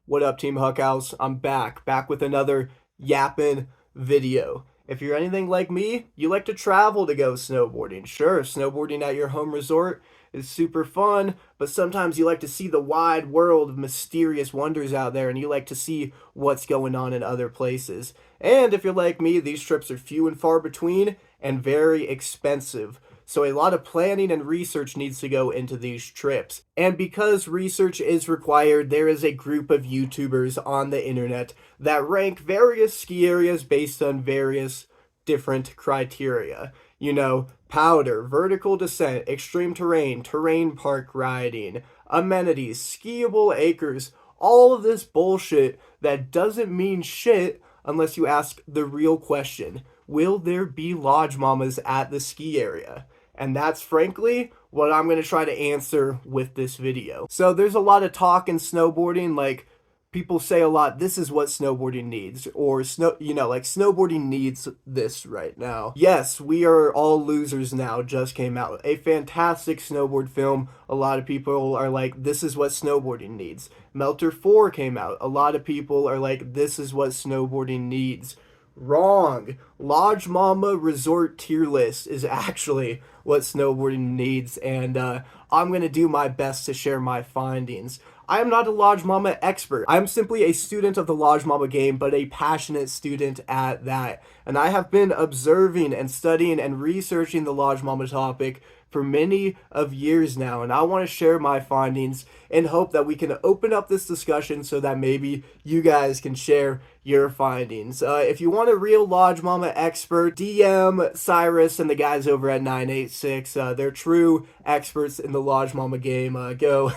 What up, Team Huck House? I'm back with another yappin' video. If you're anything like me, you like to travel to go snowboarding. Sure, snowboarding at your home resort is super fun, but sometimes you like to see the wide world of mysterious wonders out there and you like to see what's going on in other places. And if you're like me, these trips are few and far between and very expensive. So a lot of planning and research needs to go into these trips. And because research is required, there is a group of YouTubers on the internet that rank various ski areas based on various different criteria. You know, powder, vertical descent, extreme terrain, terrain park riding, amenities, skiable acres, all of this bullshit that doesn't mean shit unless you ask the real question. Will there be lodge mamas at the ski area? And that's frankly what I'm going to try to answer with this video. So there's a lot of talk in snowboarding, like people say a lot, this is what snowboarding needs, or like snowboarding needs this right now. Yes, We Are All Losers Now just came out. A fantastic snowboard film. A lot of people are like, this is what snowboarding needs. Melter 4 came out. A lot of people are like, this is what snowboarding needs. Wrong. Lodge Mama Resort tier list is actually what snowboarding needs, and I'm going to do my best to share my findings. I am not a Lodge Mama expert. I'm simply a student of the Lodge Mama game, but a passionate student at that. And I have been observing and studying and researching the Lodge Mama topic for many of years now, and I want to share my findings and hope that we can open up this discussion so that maybe you guys can share your findings. If you want a real Lodge Mama expert, DM Cyrus and the guys over at 986. They're true experts in the Lodge Mama game. Go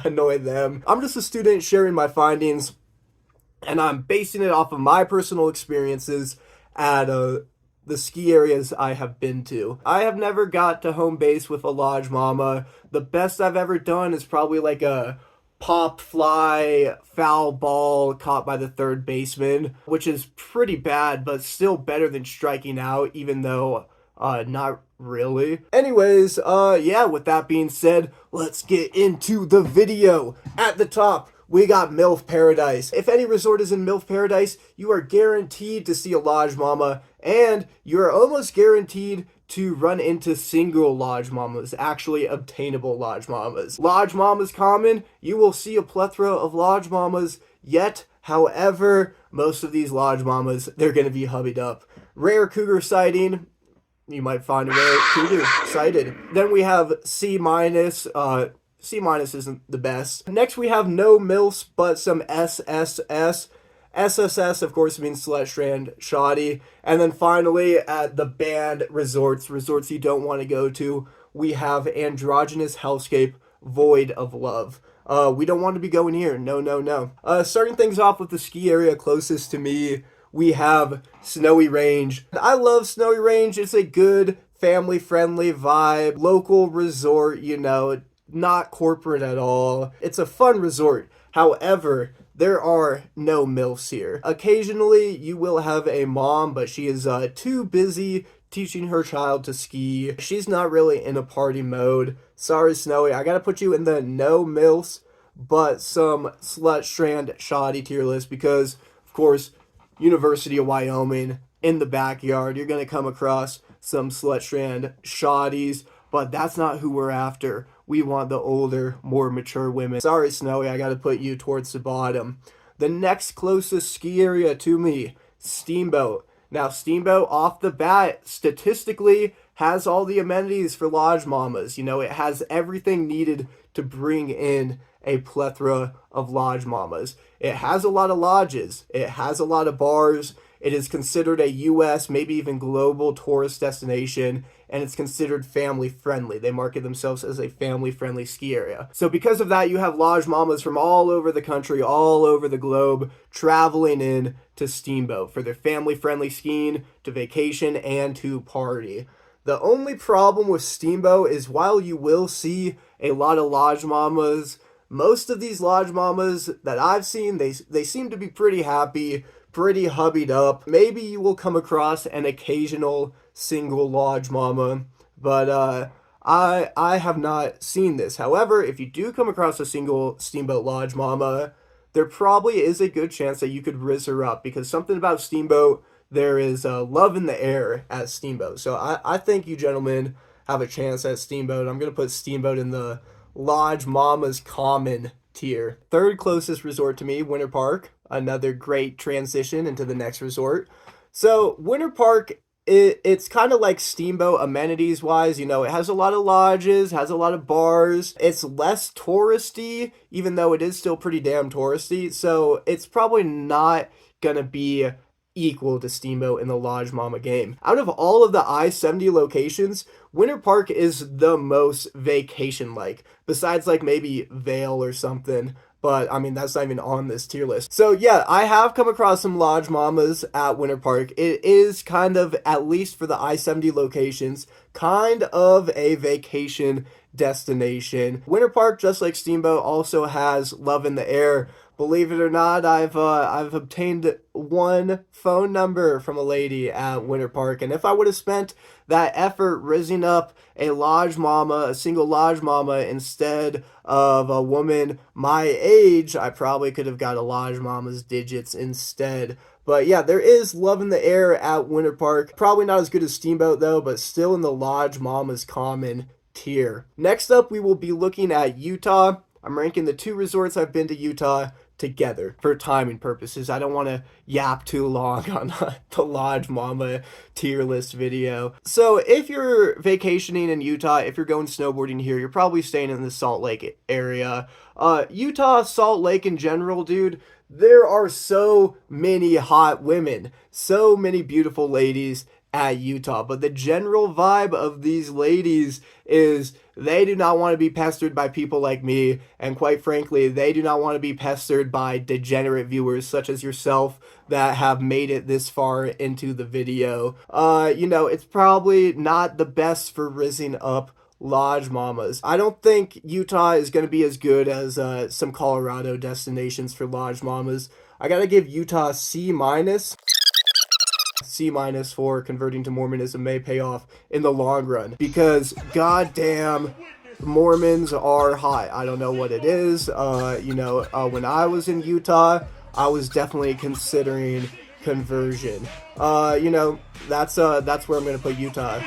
annoy them. I'm just a student sharing my findings, and I'm basing it off of my personal experiences at the ski areas I have been to. I have never got to home base with a Lodge Mama. The best I've ever done is probably like a pop fly foul ball caught by the third baseman, which is pretty bad, but still better than striking out, even though not really. Anyways, yeah, with that being said, let's get into the video. At the top, we got MILF Paradise. If any resort is in MILF Paradise, you are guaranteed to see a Lodge Mama, and you're almost guaranteed to run into single Lodge Mamas, actually obtainable Lodge Mamas. Lodge Mamas common, you will see a plethora of Lodge Mamas, yet, however, most of these Lodge Mamas, they're going to be hubbied up. Rare cougar sighting, you might find a rare cougar sighted. Then we have C minus, C minus isn't the best. Next we have no MILFs, but some SSS. SSS, of course, means Slut Strand Shoddy. And then finally, at the banned resorts you don't want to go to, we have Androgynous Hellscape, Void of Love. We don't want to be going here. No. Starting things off with the ski area closest to me, we have Snowy Range. I love Snowy Range. It's a good family-friendly vibe, local resort, you know, not corporate at all. It's a fun resort. However, there are no MILFs here. Occasionally, you will have a mom, but she is too busy teaching her child to ski. She's not really in a party mode. Sorry, Snowy, I gotta put you in the no MILFs, but some Slut Strand Shoddy tier list because, of course, University of Wyoming, in the backyard, you're gonna come across some Slut Strand Shoddies, but that's not who we're after. We want the older, more mature women. Sorry, Snowy, I gotta put you towards the bottom. The next closest ski area to me, Steamboat. Now, Steamboat, off the bat, statistically, has all the amenities for Lodge Mamas. You know, it has everything needed to bring in a plethora of Lodge Mamas. It has a lot of lodges. It has a lot of bars. It is considered a U.S., maybe even global tourist destination, and it's considered family-friendly. They market themselves as a family-friendly ski area. So because of that, you have Lodge Mamas from all over the country, all over the globe, traveling in to Steamboat for their family-friendly skiing, to vacation, and to party. The only problem with Steamboat is while you will see a lot of Lodge Mamas, most of these Lodge Mamas that I've seen, they seem to be pretty happy, pretty hubbied up. Maybe you will come across an occasional single Lodge Mama, but I have not seen this. However, if you do come across a single Steamboat Lodge Mama, there probably is a good chance that you could rizz her up, because something about Steamboat, there is love in the air at Steamboat. So I think you gentlemen have a chance at Steamboat. I'm going to put Steamboat in the Lodge Mama's common tier. Third closest resort to me, Winter Park. Another great transition into the next resort. So Winter Park, it's kind of like Steamboat amenities wise. You know, it has a lot of lodges, has a lot of bars. It's less touristy, even though it is still pretty damn touristy. So it's probably not gonna be equal to Steamboat in the Lodge Mama game. Out of all of the I-70 locations, Winter Park is the most vacation-like, besides like maybe Vail or something. But I mean, that's not even on this tier list. So yeah, I have come across some Lodge Mamas at Winter Park. It is kind of, at least for the I-70 locations, kind of a vacation destination. Winter Park, just like Steamboat, also has love in the air. Believe it or not, I've obtained one phone number from a lady at Winter Park, and if I would have spent that effort rizzing up a Lodge Mama, a single Lodge Mama, instead of a woman my age, I probably could have got a Lodge Mama's digits instead. But yeah, there is love in the air at Winter Park. Probably not as good as Steamboat though, but still in the Lodge Mama's common tier. Next up, we will be looking at Utah. I'm ranking the 2 resorts I've been to Utah together for timing purposes. I don't want to yap too long on the Lodge Mama tier list video. So if you're vacationing in Utah, if you're going snowboarding here, you're probably staying in the Salt Lake area. Utah, Salt Lake in general, dude, there are so many hot women, so many beautiful ladies at Utah, but the general vibe of these ladies is they do not want to be pestered by people like me, and quite frankly, they do not want to be pestered by degenerate viewers such as yourself that have made it this far into the video. You know, it's probably not the best for rizzing up Lodge Mamas. I don't think Utah is going to be as good as some Colorado destinations for Lodge Mamas. I gotta give Utah C minus. C minus for converting to Mormonism may pay off in the long run, because goddamn, Mormons are hot. I don't know what it is. You know, when I was in Utah, I was definitely considering conversion. You know, that's where I'm gonna put Utah.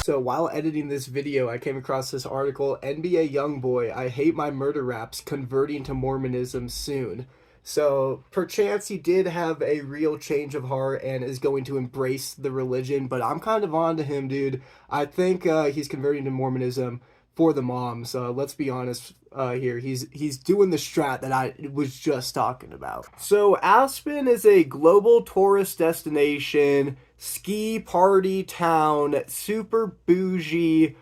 So while editing this video, I came across this article, NBA Youngboy, I hate my murder raps, converting to Mormonism soon. So perchance he did have a real change of heart and is going to embrace the religion, but I'm kind of on to him, dude. I think he's converting to Mormonism for the moms. Let's be honest here. He's doing the strat that I was just talking about. So Aspen is a global tourist destination, ski party town, super bougie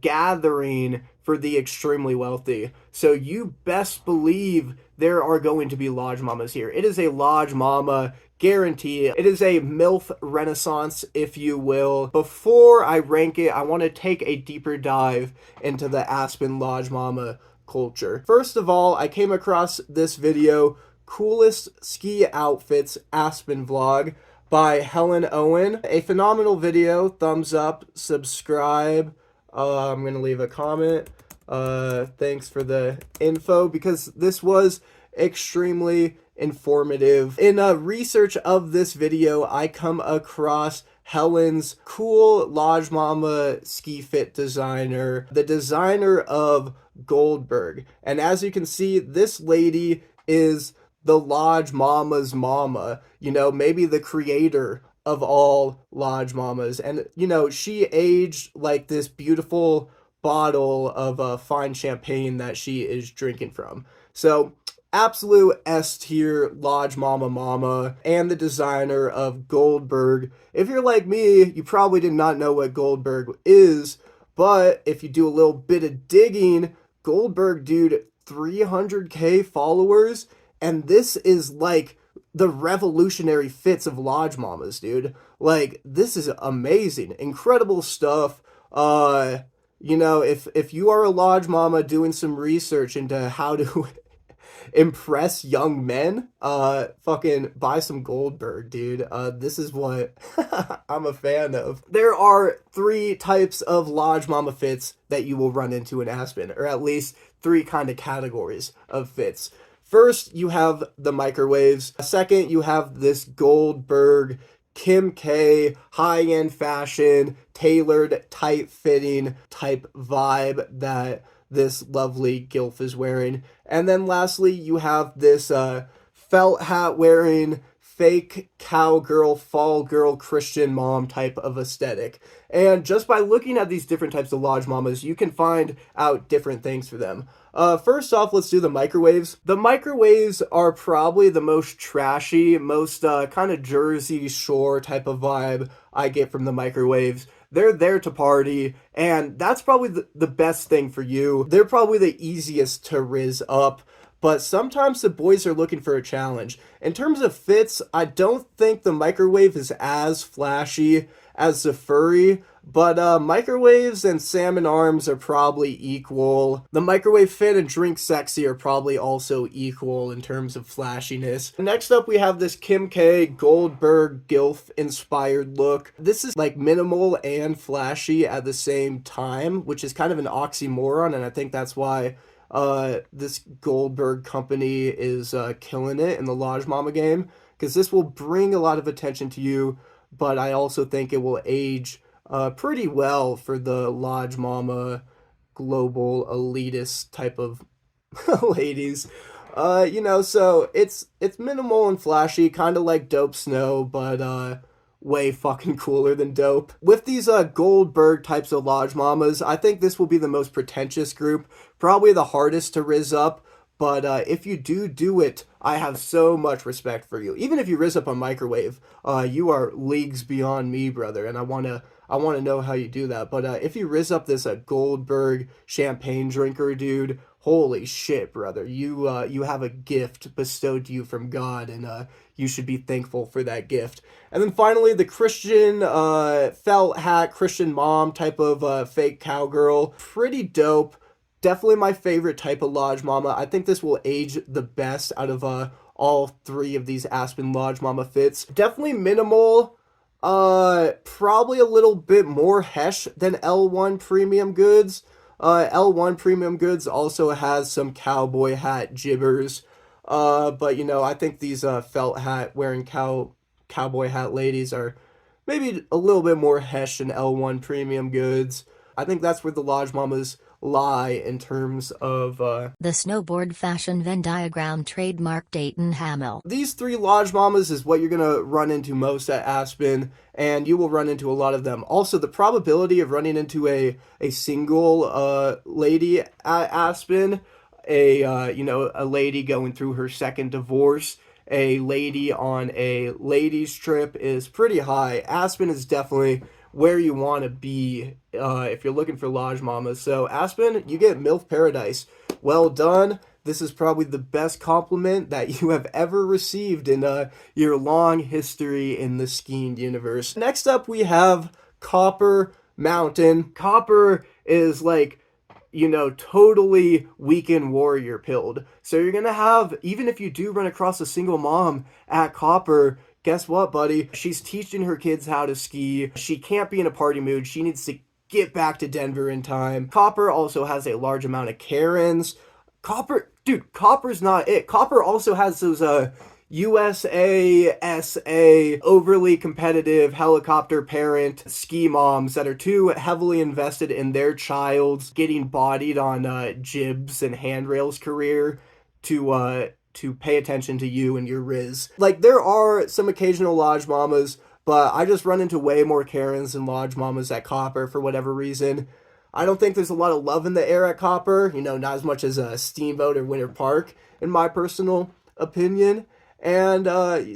gathering for the extremely wealthy. So you best believe there are going to be Lodge Mamas here. It is a Lodge Mama guarantee. It is a MILF renaissance, if you will. Before I rank it, I want to take a deeper dive into the Aspen Lodge Mama culture. First of all, I came across this video, Coolest Ski Outfits Aspen Vlog by Helen Owen. A phenomenal video. Thumbs up, subscribe. I'm going to leave a comment. Thanks for the info, because this was extremely informative. In research of this video, I come across Helen's cool Lodge Mama ski fit designer, the designer of Goldberg. And as you can see, this lady is the Lodge Mama's mama, you know, maybe the creator of all Lodge Mamas. And, you know, she aged like this beautiful bottle of fine champagne that she is drinking from. So absolute S tier Lodge Mama, and the designer of Goldberg. If you're like me, you probably did not know what Goldberg is, but if you do a little bit of digging, Goldberg, dude, 300k followers, and this is like the revolutionary fits of Lodge Mamas, dude. Like, this is amazing, incredible stuff. You know, if you are a Lodge Mama doing some research into how to impress young men, fucking buy some Goldberg, dude. This is what I'm a fan of. There are 3 types of Lodge Mama fits that you will run into in Aspen, or at least 3 kind of categories of fits. First, you have the microwaves. Second, you have this Goldberg Kim K high-end fashion, tailored, tight-fitting type vibe that this lovely gilf is wearing. And then lastly, you have this felt hat wearing, fake cowgirl, fall girl, Christian mom type of aesthetic. And just by looking at these different types of lodge mamas, you can find out different things for them. First off, let's do the microwaves. The microwaves are probably the most trashy, most kind of Jersey Shore type of vibe I get from the microwaves. They're there to party, and that's probably the best thing for you. They're probably the easiest to rizz up, but sometimes the boys are looking for a challenge. In terms of fits, I don't think the microwave is as flashy as the furry, but microwaves and salmon arms are probably equal. The microwave fit and drink sexy are probably also equal in terms of flashiness. Next up, we have this Kim K Goldberg gilf inspired look. This is like minimal and flashy at the same time, which is kind of an oxymoron, and I think that's why this Goldberg company is killing it in the Lodge Mama game, because this will bring a lot of attention to you, but I also think it will age pretty well for the Lodge Mama global elitist type of ladies. So it's minimal and flashy, kind of like Dope Snow, but way fucking cooler than Dope. With these Goldberg types of Lodge Mamas, I think this will be the most pretentious group, probably the hardest to rizz up, but if you do it, I have so much respect for you. Even if you rizz up on microwave, you are leagues beyond me, brother, and I want to know how you do that. But if you rizz up this Goldberg champagne drinker dude, holy shit, brother, you have a gift bestowed to you from God, and you should be thankful for that gift. And then finally, the Christian felt hat, Christian mom type of fake cowgirl, pretty dope. Definitely my favorite type of Lodge Mama. I think this will age the best out of all three of these Aspen Lodge Mama fits. Definitely minimal. Probably a little bit more hesh than L1 Premium Goods. L1 Premium Goods also has some cowboy hat jibbers. But I think these felt hat wearing cowboy hat ladies are maybe a little bit more hesh than L1 Premium Goods. I think that's where the Lodge Mamas lie in terms of the snowboard fashion Venn diagram trademark Dayton Hamill. These three Lodge Mamas is what you're gonna run into most at Aspen, and you will run into a lot of them. Also, the probability of running into a single lady at Aspen, a lady going through her second divorce, a lady on a ladies trip is pretty high. Aspen is definitely where you want to be if you're looking for Lodge Mamas. So Aspen, you get MILF Paradise. Well done. This is probably the best compliment that you have ever received in your long history in the skiing universe. Next up, we have Copper Mountain. Copper is like, totally weekend warrior pilled. So you're going to have, even if you do run across a single mom at Copper, guess what, buddy? She's teaching her kids how to ski. She can't be in a party mood. She needs to get back to Denver in time. Copper also has a large amount of Karens. Copper's not it. Copper also has those USA, SA, overly competitive helicopter parent ski moms that are too heavily invested in their child's getting bodied on jibs and handrails career to pay attention to you and your Riz. Like, there are some occasional Lodge Mamas, but I just run into way more Karens than Lodge Mamas at Copper for whatever reason. I don't think there's a lot of love in the air at Copper, not as much as Steamboat or Winter Park, in my personal opinion. And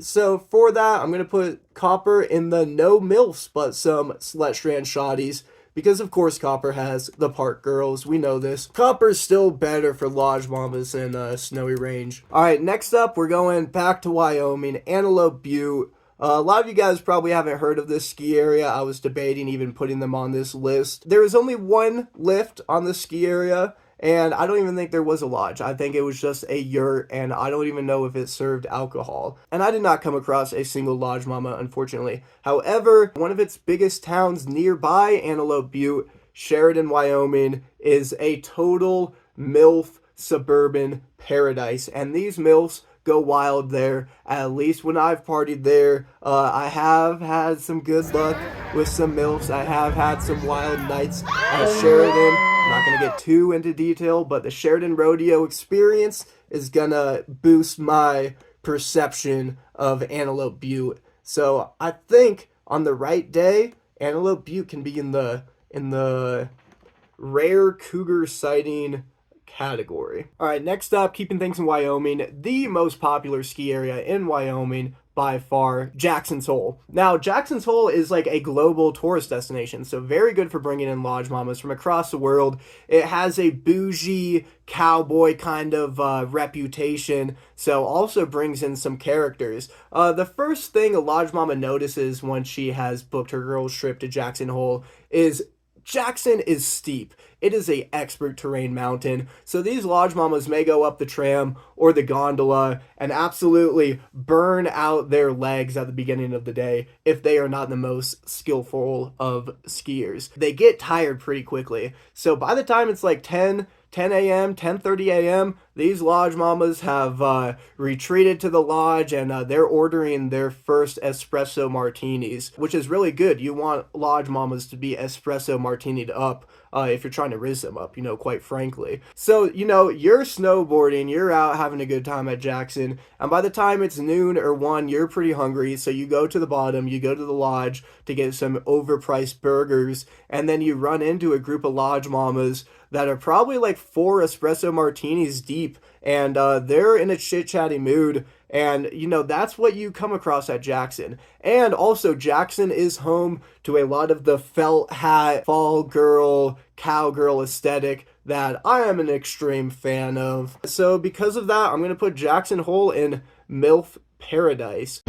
so for that, I'm going to put Copper in the no MILFs, but some Slut Strand shotties. Because, of course, Copper has the park girls. We know this. Copper's still better for Lodge Mamas than Snowy Range. Alright, next up, we're going back to Wyoming. Antelope Butte. A lot of you guys probably haven't heard of this ski area. I was debating even putting them on this list. There is only one lift on the ski area, and I don't even think there was a lodge. I think it was just a yurt, and I don't even know if it served alcohol. And I did not come across a single Lodge Mama, unfortunately. However, one of its biggest towns nearby Antelope Butte, Sheridan, Wyoming, is a total MILF suburban paradise. And these MILFs go wild there. At least when I've partied there, I have had some good luck with some MILFs. I have had some wild nights at Sheridan. I'm not going to get too into detail, but the Sheridan Rodeo experience is going to boost my perception of Antelope Butte. So I think on the right day, Antelope Butte can be in the rare cougar sighting category. All right, next up, keeping things in Wyoming, the most popular ski area in Wyoming by far, Jackson's Hole. Now, Jackson's Hole is like a global tourist destination, so very good for bringing in lodge mamas from across the world. It has a bougie cowboy kind of reputation, so also brings in some characters. The first thing a lodge mama notices once she has booked her girls trip to Jackson Hole is Jackson is steep. It is a expert terrain mountain, so these lodge mamas may go up the tram or the gondola and absolutely burn out their legs at the beginning of the day if they are not the most skillful of skiers. They get tired pretty quickly, so by the time it's like 10 a.m., 10:30 a.m., these lodge mamas have retreated to the lodge and they're ordering their first espresso martinis, which is really good. You want lodge mamas to be espresso martini'd up if you're trying to rizz them up, quite frankly. So, you're snowboarding, you're out having a good time at Jackson, and by the time it's noon or 1, you're pretty hungry, so you go to the bottom, you go to the lodge to get some overpriced burgers, and then you run into a group of lodge mamas that are probably like 4 espresso martinis deep, and they're in a chit-chatty mood, and that's what you come across at Jackson. And also, Jackson is home to a lot of the felt hat, fall girl, cowgirl aesthetic that I am an extreme fan of. So because of that, I'm going to put Jackson Hole in MILF paradise.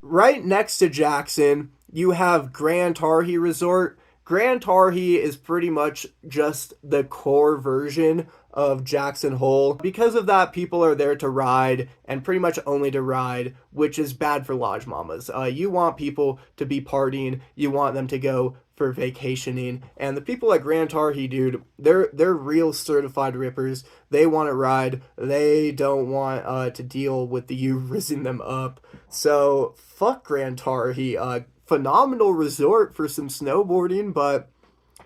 Right next to Jackson, you have Grand Targhee Resort. Grand Targhee is pretty much just the core version of Jackson Hole. Because of that, people are there to ride, and pretty much only to ride, which is bad for lodge mamas. You want people to be partying, you want them to go for vacationing, and the people at Grand Targhee, dude, they're real certified rippers. They want to ride, they don't want to deal with you rizzing them up. So fuck Grand Targhee. Phenomenal resort for some snowboarding, but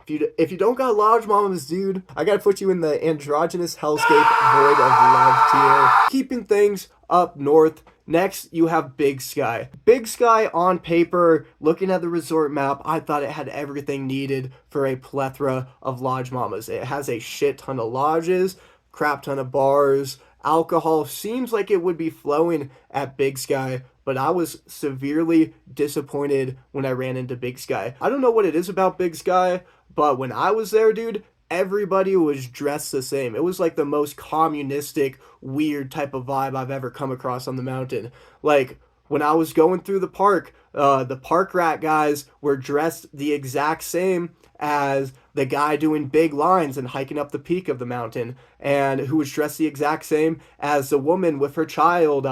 if you don't got lodge mamas, dude, I gotta put you in the androgynous hellscape void of love tier. Keeping things up north, next you have Big Sky. Big Sky on paper, looking at the resort map, I thought it had everything needed for a plethora of lodge mamas. It has a shit ton of lodges, crap ton of bars, alcohol seems like it would be flowing at Big Sky, but I was severely disappointed when I ran into Big Sky. I don't know what it is about Big Sky, but when I was there, dude, everybody was dressed the same. It was like the most communistic, weird type of vibe I've ever come across on the mountain. Like, when I was going through the park rat guys were dressed the exact same as the guy doing big lines and hiking up the peak of the mountain, and who was dressed the exact same as the woman with her child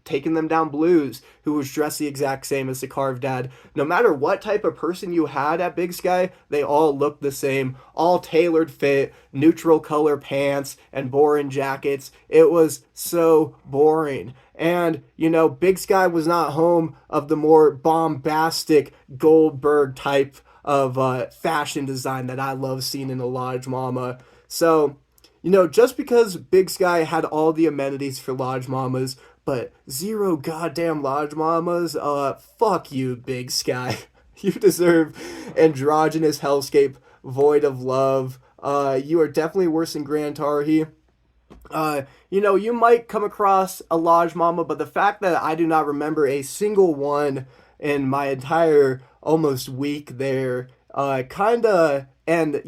taking them down blues, who was dressed the exact same as the carved dad. No matter what type of person you had at Big Sky, they all looked the same, all tailored fit, neutral color pants and boring jackets. It was so boring. And, Big Sky was not home of the more bombastic Goldberg type of fashion design that I love seeing in a lodge mama. So, just because Big Sky had all the amenities for lodge mamas, but zero goddamn lodge mamas, fuck you, Big Sky. You deserve androgynous hellscape void of love. You are definitely worse than Grand Targhee. You might come across a lodge mama, but the fact that I do not remember a single one in my entire almost week there, and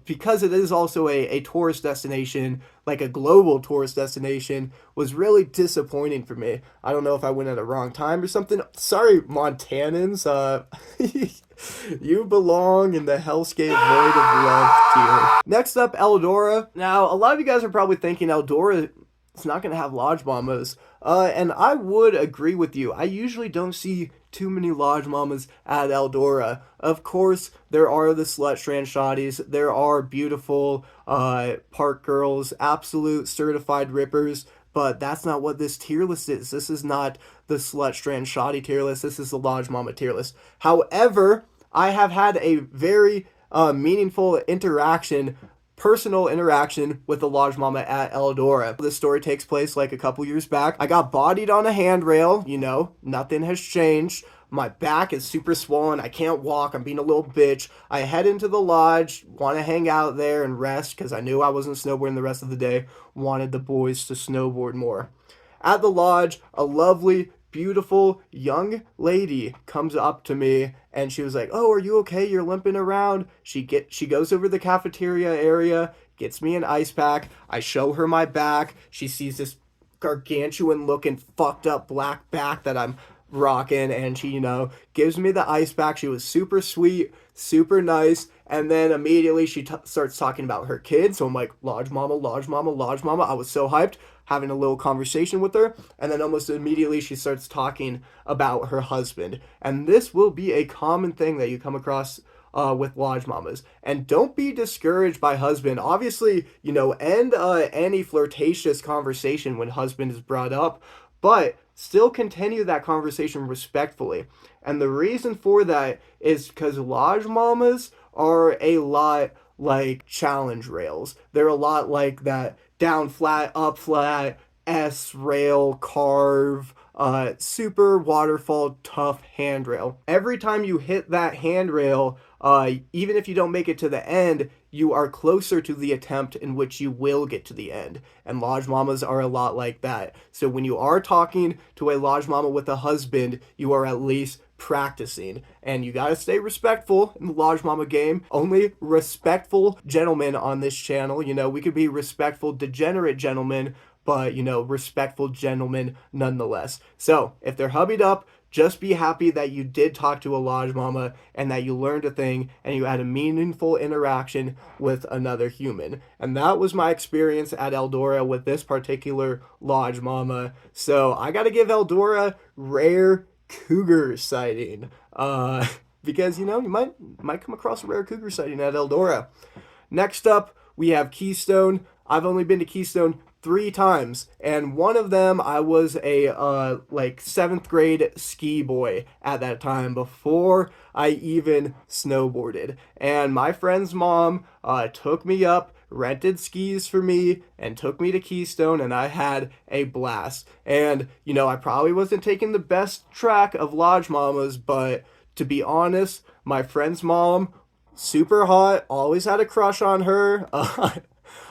because it is also a tourist destination, like a global tourist destination, was really disappointing for me. I don't know if I went at a wrong time or something. Sorry, Montanans. You belong in the hellscape void of love tier. Next up, Eldora. Now, a lot of you guys are probably thinking Eldora is not going to have lodge mamas. And I would agree with you. I usually don't see too many lodge mamas at Eldora. Of course, there are the slut strand shotties. There are beautiful park girls, absolute certified rippers. But that's not what this tier list is. This is not the slut strand shoddy tier list. This is the lodge mama tier list. However, I have had a very meaningful interaction, personal interaction with the lodge mama at Eldora. This story takes place like a couple years back. I got bodied on a handrail, you know, nothing has changed. My back is super swollen. I can't walk. I'm being a little bitch. I head into the lodge, want to hang out there and rest because I knew I wasn't snowboarding the rest of the day. Wanted the boys to snowboard more. At the lodge, a lovely, beautiful young lady comes up to me and she was like, "Oh, are you okay? You're limping around." She goes over the cafeteria area, gets me an ice pack. I show her my back. She sees this gargantuan looking fucked up black back that I'm rocking, and she, you know, gives me the ice pack. She was super sweet, super nice, and then immediately she starts talking about her kids. So I'm like, lodge mama, lodge mama, lodge mama. I was so hyped, having a little conversation with her, and then almost immediately she starts talking about her husband. And this will be a common thing that you come across with lodge mamas. And don't be discouraged by husband. Obviously, you know, end any flirtatious conversation when husband is brought up, but still continue that conversation respectfully. And the reason for that is because lodge mamas are a lot like challenge rails. They're a lot like that down flat, up flat, S rail, carve, super waterfall tough handrail. Every time you hit that handrail, even if you don't make it to the end, you are closer to the attempt in which you will get to the end. And lodge mamas are a lot like that. So when you are talking to a lodge mama with a husband, you are at least practicing. And you gotta stay respectful in the lodge mama game. Only respectful gentlemen on this channel. You know, we could be respectful, degenerate gentlemen, but, you know, respectful gentlemen nonetheless. So if they're hubbied up, just be happy that you did talk to a lodge mama and that you learned a thing and you had a meaningful interaction with another human. And that was my experience at Eldora with this particular lodge mama. So I gotta give Eldora rare cougar sighting. Because, you know, you might come across a rare cougar sighting at Eldora. Next up, we have Keystone. I've only been to Keystone 3 times, and one of them I was a like 7th grade ski boy at that time before I even snowboarded. And my friend's mom took me up, rented skis for me, and took me to Keystone, and I had a blast. And, you know, I probably wasn't taking the best track of lodge mamas, but to be honest, my friend's mom, super hot, always had a crush on her.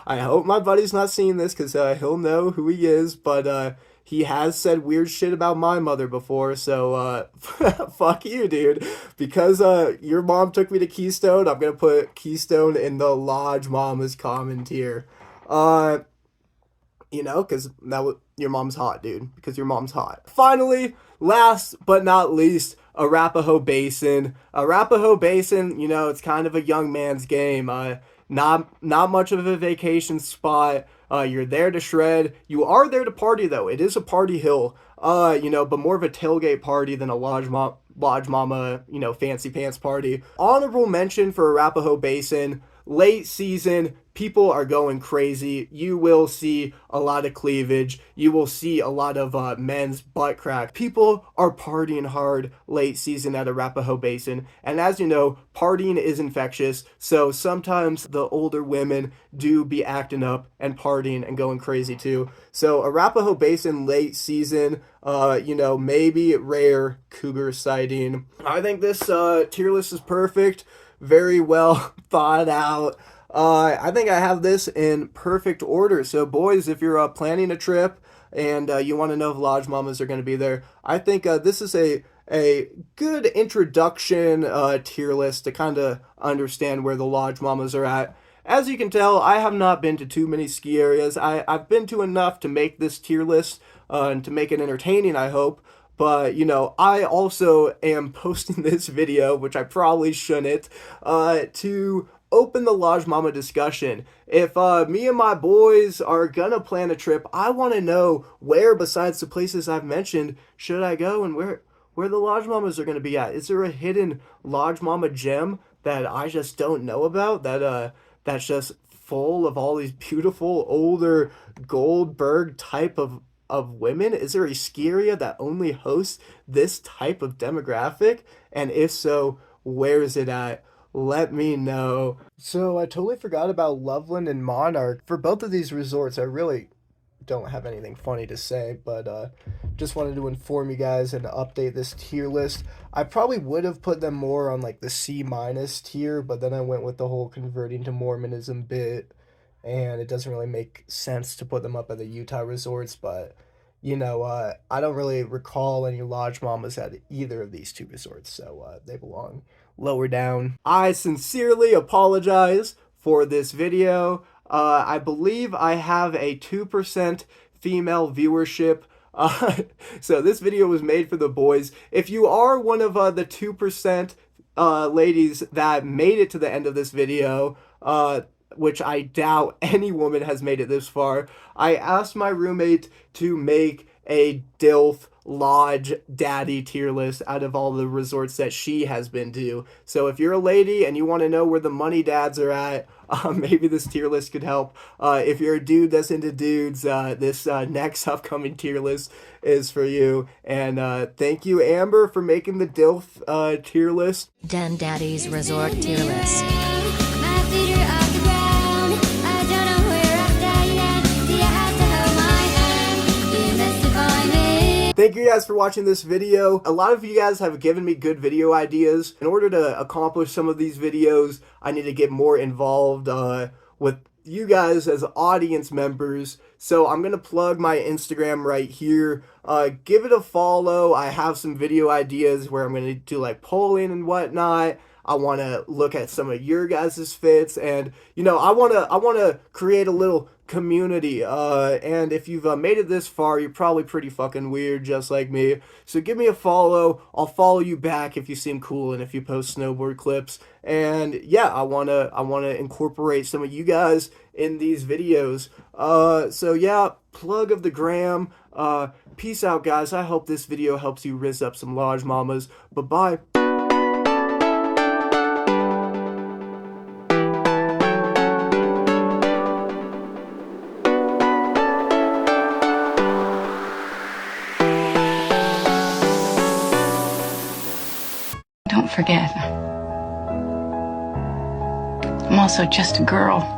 I hope my buddy's not seeing this because he'll know who he is, but he has said weird shit about my mother before, so fuck you, dude. Because your mom took me to Keystone, I'm gonna put Keystone in the lodge mama's common tier. You know, because your mom's hot, dude. Because your mom's hot. Finally, last but not least, Arapahoe Basin. Arapahoe Basin, you know, it's kind of a young man's game. Not much of a vacation spot. You're there to shred. You are there to party, though. It is a party hill. You know, but more of a tailgate party than a lodge mama, you know, fancy pants party. Honorable mention for Arapahoe Basin. Late season, people are going crazy. You will see a lot of cleavage. You will see a lot of men's butt crack. People are partying hard late season at Arapahoe Basin. And as you know, partying is infectious. So sometimes the older women do be acting up and partying and going crazy too. So Arapahoe Basin late season, you know, maybe rare cougar sighting. I think this tier list is perfect. Very well thought out. I think I have this in perfect order. So boys, if you're planning a trip and you want to know if lodge mamas are going to be there, I think this is a good introduction tier list to kind of understand where the lodge mamas are at. As you can tell, I have not been to too many ski areas. I've been to enough to make this tier list and to make it entertaining, I hope. But, you know, I also am posting this video, which I probably shouldn't, to open the lodge mama discussion. If me and my boys are gonna plan a trip, I want to know where besides the places I've mentioned should I go and where the Lodge Mamas are going to be at. Is there a hidden Lodge Mama gem that I just don't know about, that's just full of all these beautiful older Goldberg type of women? Is there a ski area that only hosts this type of demographic? And if so, where is it at? Let me know. So I totally forgot about Loveland and Monarch. For both of these resorts, I really don't have anything funny to say, but just wanted to inform you guys and update this tier list. I probably would have put them more on like the C minus tier, but then I went with the whole converting to Mormonism bit, and it doesn't really make sense to put them up at the Utah resorts. But I don't really recall any Lodge Mamas at either of these two resorts, so they belong lower down. I sincerely apologize for this video. I believe I have a 2% female viewership. So this video was made for the boys. If you are one of the 2% ladies that made it to the end of this video, which I doubt any woman has made it this far, I asked my roommate to make a DILF Lodge Daddy tier list out of all the resorts that she has been to. So if you're a lady and you want to know where the money dads are at, maybe this tier list could help. If you're a dude that's into dudes, this next upcoming tier list is for you. And thank you, Amber, for making the DILF tier list. Den Daddy's Resort Tier List. Thank you guys for watching this video. A lot of you guys have given me good video ideas. In order to accomplish some of these videos, I need to get more involved with you guys as audience members. So I'm going to plug my Instagram right here. Give it a follow. I have some video ideas where I'm going to do like polling and whatnot. I want to look at some of your guys' fits, and I want to create a little community. And if you've made it this far, you're probably pretty fucking weird, just like me. So give me a follow. I'll follow you back if you seem cool and if you post snowboard clips. And yeah, I wanna incorporate some of you guys in these videos. So yeah, plug of the gram. Peace out, guys. I hope this video helps you rizz up some Lodge Mamas. Bye-bye. Don't forget, I'm also just a girl.